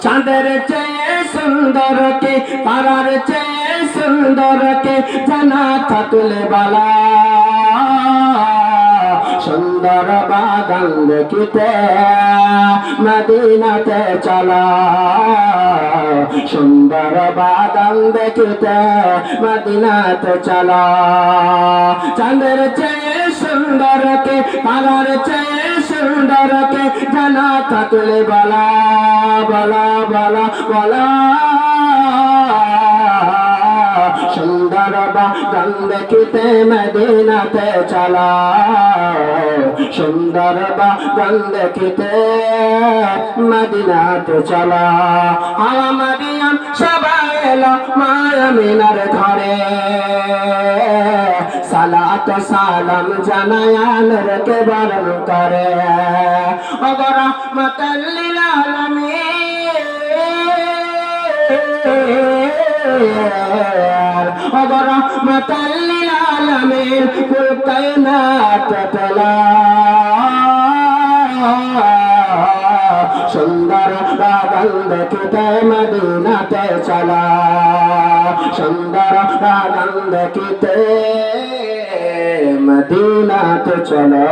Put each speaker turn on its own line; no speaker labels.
চাঁদের চেয়ে সুন্দর কে, তারার চেয়ে সুন্দর কে, জানা থাকলে বালা। সুন্দর বাগান দেখিতে মদিনাতে চলো, সুন্দর বাগান দেখিতে মদিনাতে চলো। চাঁদের চেয়ে সুন্দর কে, তারার চেয়ে সুন্দর কে, জানা থাকলে বলা বলা বলা বলা। সুন্দর বাগান দেখিতে মদিনাতে চলো, সুন্দর বাগান দেখিতে মদিনাতে চলো। হাওয়া মারিয়াম সবাই এলো মায়া মিনার ঘরে, সালাত সালাম জানায়ান রেখে বরণ করে। ওগো রাহমাতাল লিল আলামিন, ওগো রাহমাতাল লিল আলামিন, কুল কায়নাত তলা। সুন্দর বাগান দেখিতে মদিনাতে চলো, সুন্দর বাগান দেখিতে মদিনাতে চলো।